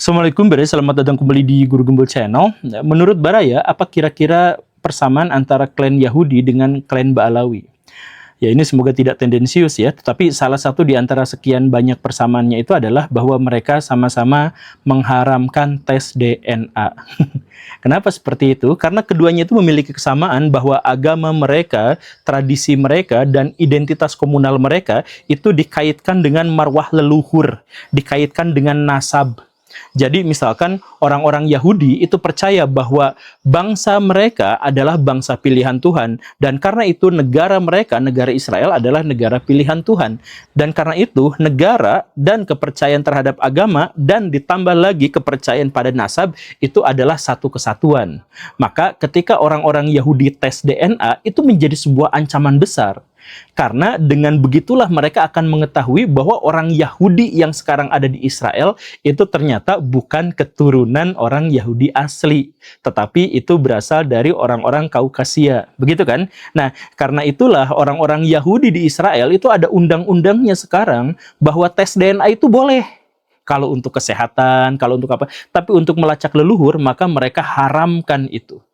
Assalamualaikum Bara, selamat datang kembali di Guru Gembul Channel. Menurut Bara ya, apa kira-kira persamaan antara klan Yahudi dengan klan Ba'alawi? Ya ini semoga tidak tendensius ya, tetapi salah satu di antara sekian banyak persamaannya itu adalah bahwa mereka sama-sama mengharamkan tes DNA. Kenapa seperti itu? Karena keduanya itu memiliki kesamaan bahwa agama mereka, tradisi mereka, dan identitas komunal mereka itu dikaitkan dengan marwah leluhur, dikaitkan dengan nasab. Jadi misalkan orang-orang Yahudi itu percaya bahwa bangsa mereka adalah bangsa pilihan Tuhan. Dan karena itu negara mereka, negara Israel adalah negara pilihan Tuhan. Dan karena itu negara dan kepercayaan terhadap agama dan ditambah lagi kepercayaan pada nasab itu adalah satu kesatuan. Maka ketika orang-orang Yahudi tes DNA itu menjadi sebuah ancaman besar. Karena dengan begitulah mereka akan mengetahui bahwa orang Yahudi yang sekarang ada di Israel itu ternyata bukan keturunan orang Yahudi asli, tetapi itu berasal dari orang-orang Kaukasia, begitu kan? Nah, karena itulah orang-orang Yahudi di Israel itu ada undang-undangnya sekarang bahwa tes DNA itu boleh. Kalau untuk kesehatan, kalau untuk apa, tapi untuk melacak leluhur maka mereka haramkan itu.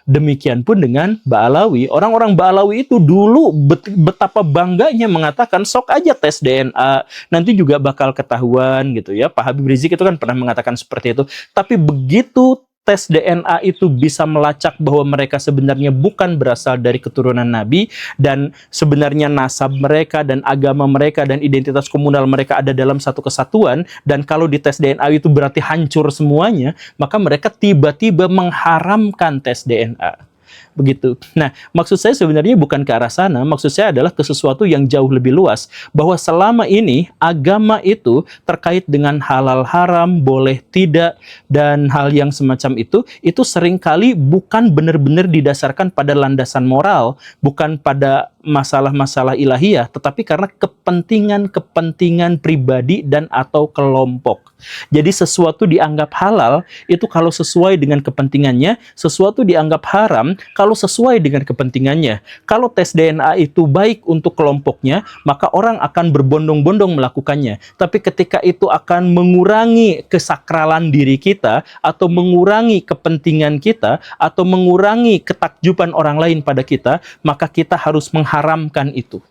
Demikian pun dengan Ba'alawi. Orang-orang Ba'alawi itu dulu betapa bangganya mengatakan sok aja tes DNA, nanti juga bakal ketahuan gitu ya. Pak Habib Rizik itu kan pernah mengatakan seperti itu. Tapi begitu tes DNA itu bisa melacak bahwa mereka sebenarnya bukan berasal dari keturunan Nabi, dan sebenarnya nasab mereka dan agama mereka dan identitas komunal mereka ada dalam satu kesatuan, dan kalau di tes DNA itu berarti hancur semuanya, maka mereka tiba-tiba mengharamkan tes DNA. Begitu. Nah, maksud saya sebenarnya bukan ke arah sana, maksud saya adalah ke sesuatu yang jauh lebih luas, bahwa selama ini agama itu terkait dengan halal haram, boleh tidak, dan hal yang semacam itu seringkali bukan benar-benar didasarkan pada landasan moral, bukan pada masalah-masalah ilahiyah, tetapi karena kepentingan-kepentingan pribadi dan atau kelompok. Jadi sesuatu dianggap halal itu kalau sesuai dengan kepentingannya, sesuatu dianggap haram kalau sesuai dengan kepentingannya. Kalau tes DNA itu baik untuk kelompoknya, maka orang akan berbondong-bondong melakukannya. Tapi ketika itu akan mengurangi kesakralan diri kita, atau mengurangi kepentingan kita, atau mengurangi ketakjuban orang lain pada kita, maka kita harus mengharamkan itu.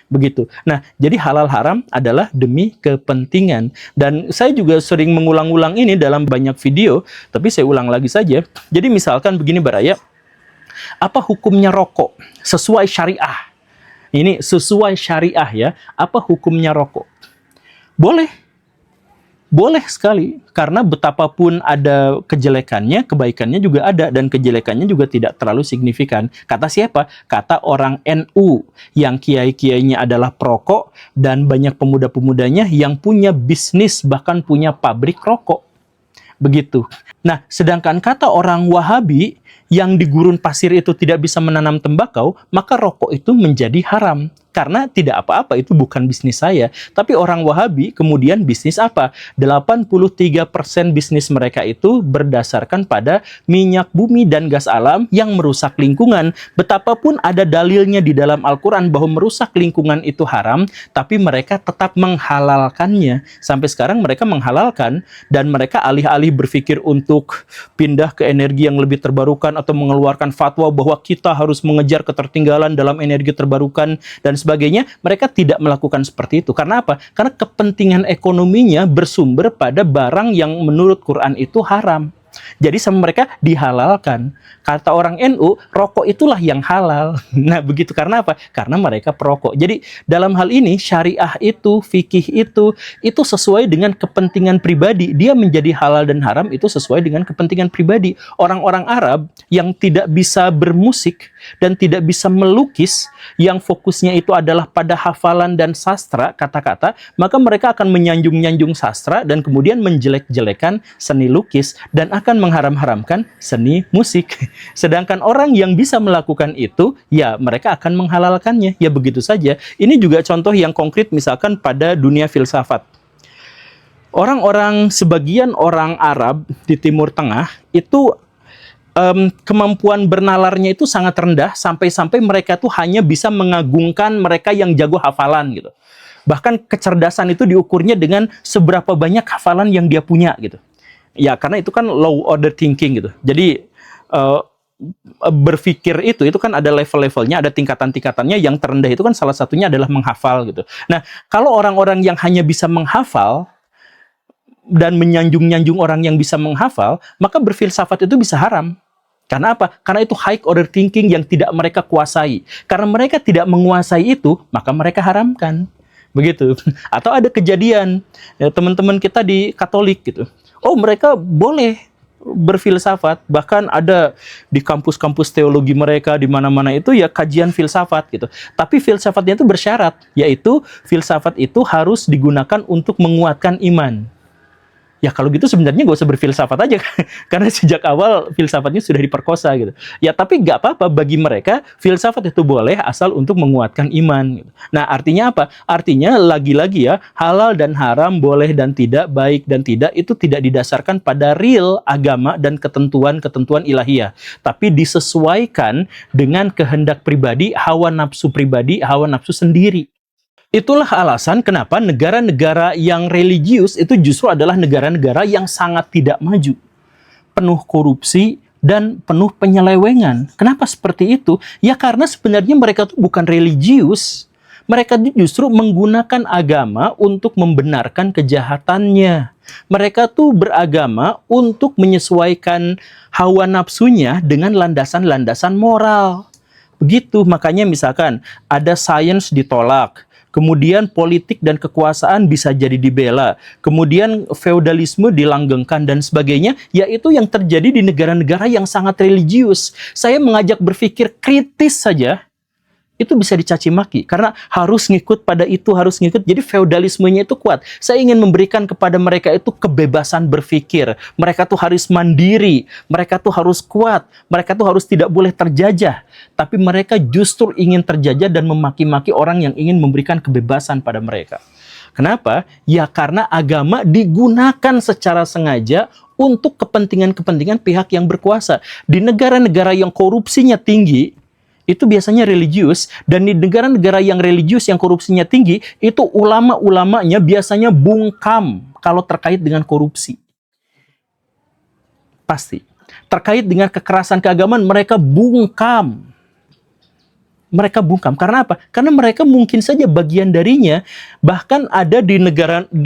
Begitu. Nah, jadi halal haram adalah demi kepentingan. Dan saya juga sering mengulang-ulang ini dalam banyak video, tapi saya ulang lagi saja. Jadi misalkan begini Baraya, apa hukumnya rokok sesuai syariah? Ini sesuai syariah ya. Apa hukumnya rokok? Boleh. Boleh sekali, karena betapapun ada kejelekannya, kebaikannya juga ada, dan kejelekannya juga tidak terlalu signifikan. Kata siapa? Kata orang NU, yang kiai-kiainya adalah perokok, dan banyak pemuda-pemudanya yang punya bisnis, bahkan punya pabrik rokok. Begitu. Nah, sedangkan kata orang Wahabi, yang di gurun pasir itu tidak bisa menanam tembakau, maka rokok itu menjadi haram. Karena tidak apa-apa, itu bukan bisnis saya. Tapi orang Wahabi kemudian bisnis apa? 83% bisnis mereka itu berdasarkan pada minyak bumi dan gas alam yang merusak lingkungan. Betapapun ada dalilnya di dalam Al-Quran bahwa merusak lingkungan itu haram, tapi mereka tetap menghalalkannya. Sampai sekarang mereka menghalalkan, dan mereka alih-alih berpikir untuk pindah ke energi yang lebih terbarukan atau mengeluarkan fatwa bahwa kita harus mengejar ketertinggalan dalam energi terbarukan dan sebagainya, mereka tidak melakukan seperti itu. Karena apa? Karena kepentingan ekonominya bersumber pada barang yang menurut Quran itu haram. Jadi sama mereka dihalalkan. Kata orang NU, rokok itulah yang halal. Nah begitu, karena apa? Karena mereka perokok. Jadi dalam hal ini syariah itu, fikih itu sesuai dengan kepentingan pribadi. Dia menjadi halal dan haram itu sesuai dengan kepentingan pribadi. Orang-orang Arab yang tidak bisa bermusik dan tidak bisa melukis, yang fokusnya itu adalah pada hafalan dan sastra, kata-kata, maka mereka akan menyanjung-nyanjung sastra dan kemudian menjelek-jelekan seni lukis dan akan mengharam-haramkan seni musik. Sedangkan orang yang bisa melakukan itu, ya mereka akan menghalalkannya. Ya begitu saja. Ini juga contoh yang konkret misalkan pada dunia filsafat. Sebagian orang Arab di Timur Tengah itu kemampuan bernalarnya itu sangat rendah, sampai-sampai mereka tuh hanya bisa mengagungkan mereka yang jago hafalan gitu. Bahkan kecerdasan itu diukurnya dengan seberapa banyak hafalan yang dia punya gitu. Ya karena itu kan low order thinking gitu. Jadi eh, berpikir itu kan ada level-levelnya, ada tingkatan-tingkatannya. Yang terendah itu kan salah satunya adalah menghafal gitu. Nah, kalau orang-orang yang hanya bisa menghafal dan menyanjung-nyanjung orang yang bisa menghafal, maka berfilsafat itu bisa haram. Karena apa? Karena itu high order thinking yang tidak mereka kuasai. Karena mereka tidak menguasai itu, maka mereka haramkan. Begitu. Atau ada kejadian ya, teman-teman kita di Katolik gitu. Oh, mereka boleh berfilsafat, bahkan ada di kampus-kampus teologi mereka di mana-mana itu ya kajian filsafat gitu. Tapi filsafatnya itu bersyarat, yaitu filsafat itu harus digunakan untuk menguatkan iman. Ya kalau gitu sebenarnya gak usah berfilsafat aja, karena sejak awal filsafatnya sudah diperkosa gitu. Ya tapi gak apa-apa bagi mereka, filsafat itu boleh asal untuk menguatkan iman. Gitu. Nah artinya apa? Artinya lagi-lagi ya, halal dan haram, boleh dan tidak, baik dan tidak, itu tidak didasarkan pada real agama dan ketentuan-ketentuan ilahiyah. Tapi disesuaikan dengan kehendak pribadi, hawa nafsu pribadi, hawa nafsu sendiri. Itulah alasan kenapa negara-negara yang religius itu justru adalah negara-negara yang sangat tidak maju. Penuh korupsi dan penuh penyelewengan. Kenapa seperti itu? Ya karena sebenarnya mereka itu bukan religius. Mereka justru menggunakan agama untuk membenarkan kejahatannya. Mereka tuh beragama untuk menyesuaikan hawa nafsunya dengan landasan-landasan moral. Begitu, makanya misalkan ada sains ditolak, kemudian politik dan kekuasaan bisa jadi dibela, kemudian feodalisme dilanggengkan dan sebagainya, yaitu yang terjadi di negara-negara yang sangat religius. Saya mengajak berpikir kritis saja, itu bisa dicaci maki, karena harus ngikut pada itu, harus ngikut. Jadi feodalismenya itu kuat. Saya ingin memberikan kepada mereka itu kebebasan berpikir. Mereka tuh harus mandiri, mereka tuh harus kuat, mereka tuh harus tidak boleh terjajah. Tapi mereka justru ingin terjajah dan memaki-maki orang yang ingin memberikan kebebasan pada mereka. Kenapa? Ya karena agama digunakan secara sengaja untuk kepentingan-kepentingan pihak yang berkuasa. Di negara-negara yang korupsinya tinggi, itu biasanya religius, dan di negara-negara yang religius yang korupsinya tinggi, itu ulama-ulamanya biasanya bungkam kalau terkait dengan korupsi. Pasti. Terkait dengan kekerasan keagamaan, mereka bungkam. Mereka bungkam. Karena apa? Karena mereka mungkin saja bagian darinya. Bahkan ada di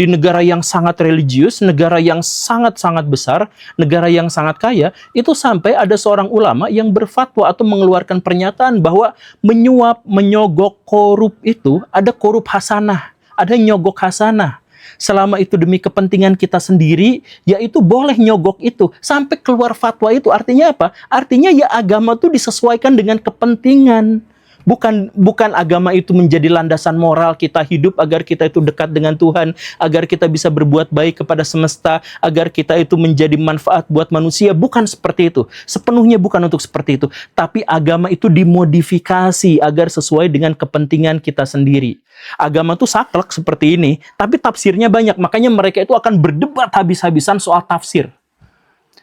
negara yang sangat religius, negara yang sangat-sangat besar, negara yang sangat kaya, itu sampai ada seorang ulama yang berfatwa atau mengeluarkan pernyataan bahwa menyuap, menyogok, korup itu ada korup hasanah, ada nyogok hasanah. Selama itu demi kepentingan kita sendiri, yaitu boleh nyogok itu. Sampai keluar fatwa itu artinya apa? Artinya ya agama itu disesuaikan dengan kepentingan. Bukan agama itu menjadi landasan moral kita hidup agar kita itu dekat dengan Tuhan, agar kita bisa berbuat baik kepada semesta, agar kita itu menjadi manfaat buat manusia. Bukan seperti itu. Sepenuhnya bukan untuk seperti itu. Tapi agama itu dimodifikasi agar sesuai dengan kepentingan kita sendiri. Agama itu saklek seperti ini, tapi tafsirnya banyak. Makanya mereka itu akan berdebat habis-habisan soal tafsir.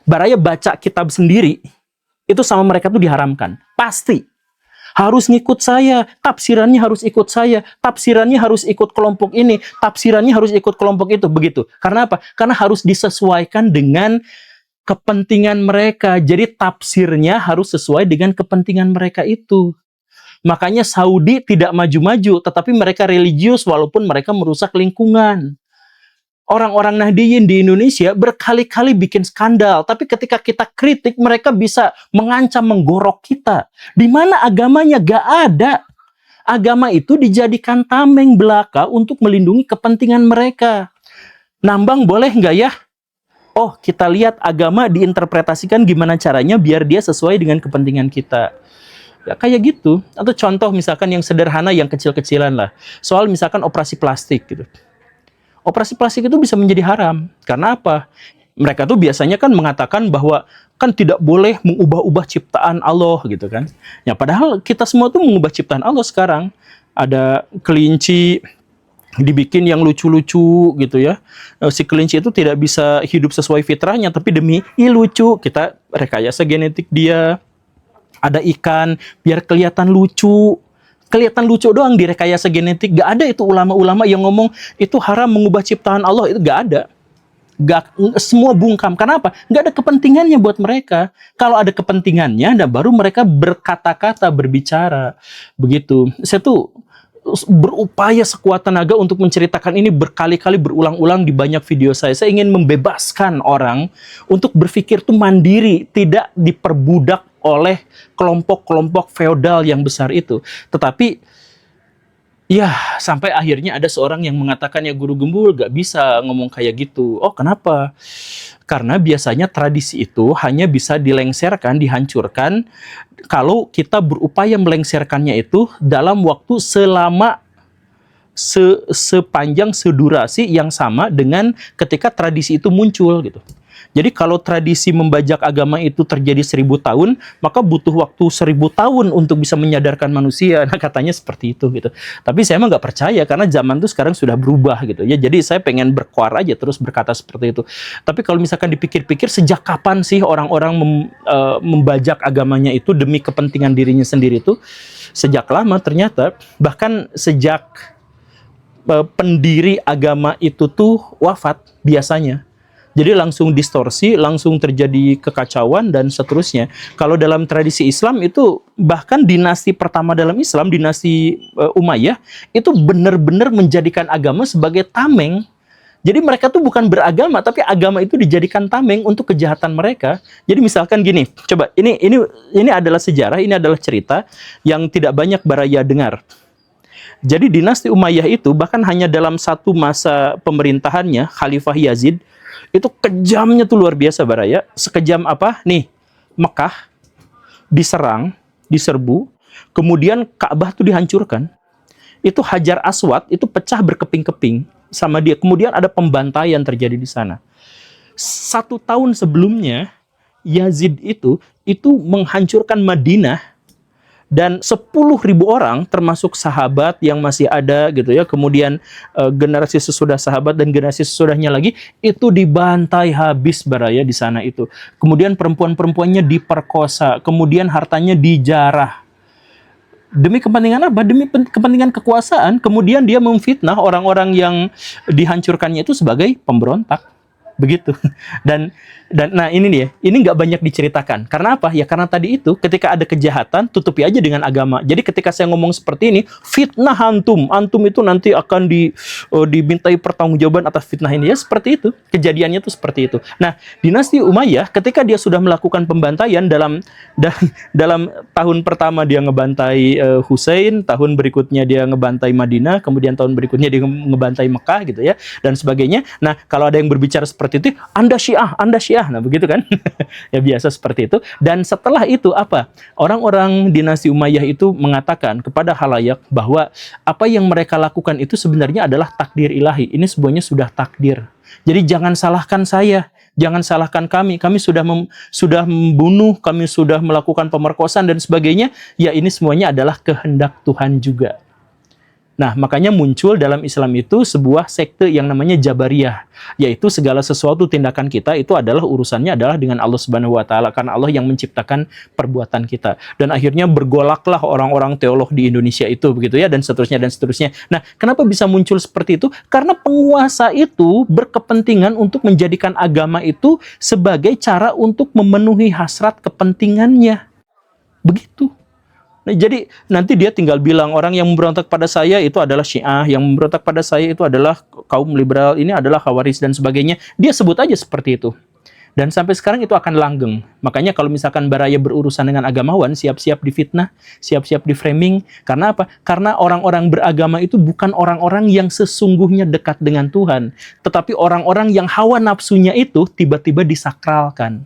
Baraya baca kitab sendiri, itu sama mereka itu diharamkan. Pasti. Harus ngikut saya, tafsirannya harus ikut saya, tafsirannya harus ikut kelompok ini, tafsirannya harus ikut kelompok itu, begitu. Karena apa? Karena harus disesuaikan dengan kepentingan mereka. Jadi tafsirnya harus sesuai dengan kepentingan mereka itu. Makanya Saudi tidak maju-maju, tetapi mereka religius walaupun mereka merusak lingkungan. Orang-orang Nahdiyin di Indonesia berkali-kali bikin skandal, tapi ketika kita kritik, mereka bisa mengancam, menggorok kita. Di mana agamanya? Gak ada. Agama itu dijadikan tameng belaka untuk melindungi kepentingan mereka. Nambang boleh nggak ya? Oh, kita lihat agama diinterpretasikan gimana caranya biar dia sesuai dengan kepentingan kita. Ya, kayak gitu. Atau contoh misalkan yang sederhana, yang kecil-kecilan lah. Soal misalkan operasi plastik gitu. Operasi plastik itu bisa menjadi haram. Karena apa? Mereka tuh biasanya kan mengatakan bahwa kan tidak boleh mengubah-ubah ciptaan Allah gitu kan. Ya padahal kita semua tuh mengubah ciptaan Allah sekarang. Ada kelinci dibikin yang lucu-lucu gitu ya. Si kelinci itu tidak bisa hidup sesuai fitrahnya, tapi demi lucu kita rekayasa genetik dia. Ada ikan biar kelihatan lucu. Kelihatan lucu doang direkayasa genetik. Gak ada itu ulama-ulama yang ngomong itu haram mengubah ciptaan Allah. Itu gak ada. Semua bungkam. Kenapa? Nggak ada kepentingannya buat mereka. Kalau ada kepentingannya, dan baru mereka berkata-kata, berbicara. Begitu. Saya tuh berupaya sekuat tenaga untuk menceritakan ini berkali-kali, berulang-ulang di banyak video saya. Saya ingin membebaskan orang untuk berpikir tuh mandiri, tidak diperbudak oleh kelompok-kelompok feodal yang besar itu. Tetapi ya, sampai akhirnya ada seorang yang mengatakan, ya Guru Gembul gak bisa ngomong kayak gitu. Oh, kenapa? Karena biasanya tradisi itu hanya bisa dilengserkan, dihancurkan, kalau kita berupaya melengserkannya itu dalam waktu sepanjang sedurasi yang sama dengan ketika tradisi itu muncul gitu. Jadi kalau tradisi membajak agama itu terjadi 1000 tahun, maka butuh waktu 1000 tahun untuk bisa menyadarkan manusia. Nah, katanya seperti itu gitu. Tapi saya mah nggak percaya karena zaman itu sekarang sudah berubah gitu ya. Jadi saya pengen berkuar aja terus berkata seperti itu. Tapi kalau misalkan dipikir-pikir, sejak kapan sih orang-orang membajak agamanya itu demi kepentingan dirinya sendiri itu? Sejak lama ternyata, bahkan sejak pendiri agama itu tuh wafat biasanya. Jadi langsung distorsi, langsung terjadi kekacauan dan seterusnya. Kalau dalam tradisi Islam itu, bahkan dinasti pertama dalam Islam, dinasti Umayyah, itu benar-benar menjadikan agama sebagai tameng. Jadi mereka tuh bukan beragama, tapi agama itu dijadikan tameng untuk kejahatan mereka. Jadi misalkan gini, coba ini adalah sejarah, ini adalah cerita yang tidak banyak baraya dengar. Jadi dinasti Umayyah itu bahkan hanya dalam satu masa pemerintahannya, Khalifah Yazid, itu kejamnya tuh luar biasa baraya. Sekejam apa? Nih, Mekah diserang, diserbu, kemudian Ka'bah tuh dihancurkan. Itu Hajar Aswad itu pecah berkeping-keping sama dia. Kemudian ada pembantaian terjadi di sana. 1 tahun sebelumnya Yazid itu menghancurkan Madinah. Dan 10.000 orang termasuk sahabat yang masih ada gitu ya, kemudian generasi sesudah sahabat dan generasi sesudahnya lagi itu dibantai habis baraya di sana itu. Kemudian perempuan-perempuannya diperkosa, kemudian hartanya dijarah. Demi kepentingan apa? Demi kepentingan kekuasaan. Kemudian dia memfitnah orang-orang yang dihancurkannya itu sebagai pemberontak. Begitu. Dan nah ini nih ya, ini nggak banyak diceritakan. Karena apa? Ya karena tadi itu, ketika ada kejahatan, tutupi aja dengan agama. Jadi ketika saya ngomong seperti ini, fitnah antum itu nanti akan dimintai pertanggungjawaban atas fitnah ini. Ya seperti itu, kejadiannya tuh seperti itu. Nah, dinasti Umayyah ketika dia sudah melakukan pembantaian dalam tahun pertama dia ngebantai Husain, tahun berikutnya dia ngebantai Madinah, kemudian tahun berikutnya dia ngebantai Mekah gitu ya, dan sebagainya. Nah, kalau ada yang berbicara seperti itu, Anda Syiah. Nah, begitu kan? Ya biasa seperti itu. Dan setelah itu apa? Orang-orang dinasti Umayyah itu mengatakan kepada khalayak bahwa apa yang mereka lakukan itu sebenarnya adalah takdir ilahi. Ini semuanya sudah takdir. Jadi jangan salahkan saya, jangan salahkan kami. Kami sudah membunuh, kami sudah melakukan pemerkosaan dan sebagainya. Ya ini semuanya adalah kehendak Tuhan juga. Nah, makanya muncul dalam Islam itu sebuah sekte yang namanya Jabariyah, yaitu segala sesuatu tindakan kita itu adalah urusannya adalah dengan Allah Subhanahu wa taala, karena Allah yang menciptakan perbuatan kita. Dan akhirnya bergolaklah orang-orang teolog di Indonesia itu begitu ya, dan seterusnya dan seterusnya. Nah, kenapa bisa muncul seperti itu? Karena penguasa itu berkepentingan untuk menjadikan agama itu sebagai cara untuk memenuhi hasrat kepentingannya. Begitu. Nah, jadi nanti dia tinggal bilang orang yang memberontak pada saya itu adalah Syiah, yang memberontak pada saya itu adalah kaum liberal, ini adalah Khawarij dan sebagainya. Dia sebut aja seperti itu. Dan sampai sekarang itu akan langgeng. Makanya kalau misalkan baraya berurusan dengan agamawan, siap-siap difitnah, siap-siap di-framing. Karena apa? Karena orang-orang beragama itu bukan orang-orang yang sesungguhnya dekat dengan Tuhan, tetapi orang-orang yang hawa nafsunya itu tiba-tiba disakralkan.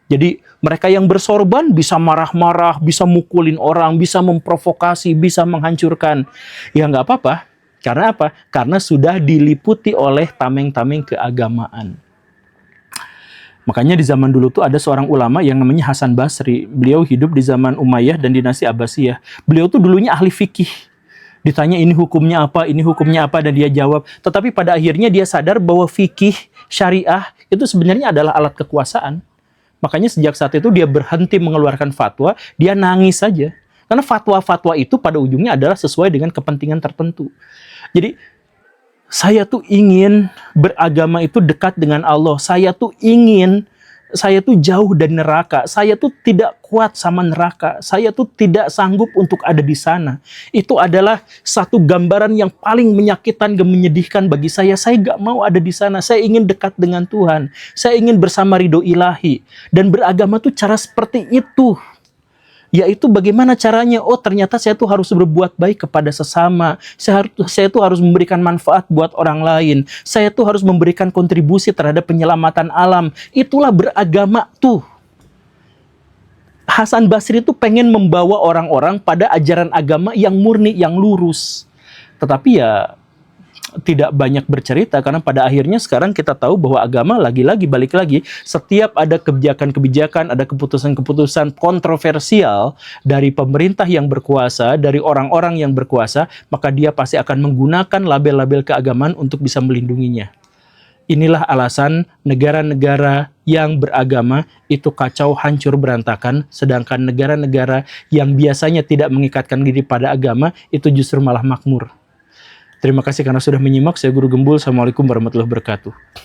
Jadi mereka yang bersorban bisa marah-marah, bisa mukulin orang, bisa memprovokasi, bisa menghancurkan. Ya nggak apa-apa. Karena apa? Karena sudah diliputi oleh tameng-tameng keagamaan. Makanya di zaman dulu tuh ada seorang ulama yang namanya Hasan Basri. Beliau hidup di zaman Umayyah dan dinasti Abbasiyah. Beliau tuh dulunya ahli fikih. Ditanya ini hukumnya apa, dan dia jawab. Tetapi pada akhirnya dia sadar bahwa fikih, syariah, itu sebenarnya adalah alat kekuasaan. Makanya sejak saat itu dia berhenti mengeluarkan fatwa, dia nangis saja. Karena fatwa-fatwa itu pada ujungnya adalah sesuai dengan kepentingan tertentu. Jadi Saya tuh ingin beragama itu dekat dengan Allah. Saya tuh jauh dari neraka. Saya tuh tidak kuat sama neraka. Saya tuh tidak sanggup untuk ada di sana. Itu adalah satu gambaran yang paling menyakitkan dan menyedihkan bagi saya. Saya gak mau ada di sana. Saya ingin dekat dengan Tuhan. Saya ingin bersama ridho ilahi. Dan beragama tuh cara seperti itu. Yaitu bagaimana caranya? Oh, ternyata saya tuh harus berbuat baik kepada sesama. Saya tuh harus memberikan manfaat buat orang lain. Saya tuh harus memberikan kontribusi terhadap penyelamatan alam. Itulah beragama tuh. Hasan Basri tuh pengen membawa orang-orang pada ajaran agama yang murni, yang lurus. Tetapi ya tidak banyak bercerita, karena pada akhirnya sekarang kita tahu bahwa agama lagi-lagi balik lagi, setiap ada kebijakan-kebijakan, ada keputusan-keputusan kontroversial dari pemerintah yang berkuasa, dari orang-orang yang berkuasa, maka dia pasti akan menggunakan label-label keagamaan untuk bisa melindunginya. Inilah alasan negara-negara yang beragama itu kacau, hancur, berantakan, sedangkan negara-negara yang biasanya tidak mengikatkan diri pada agama itu justru malah makmur. Terima kasih karena sudah menyimak. Saya Guru Gembul. Assalamualaikum warahmatullahi wabarakatuh.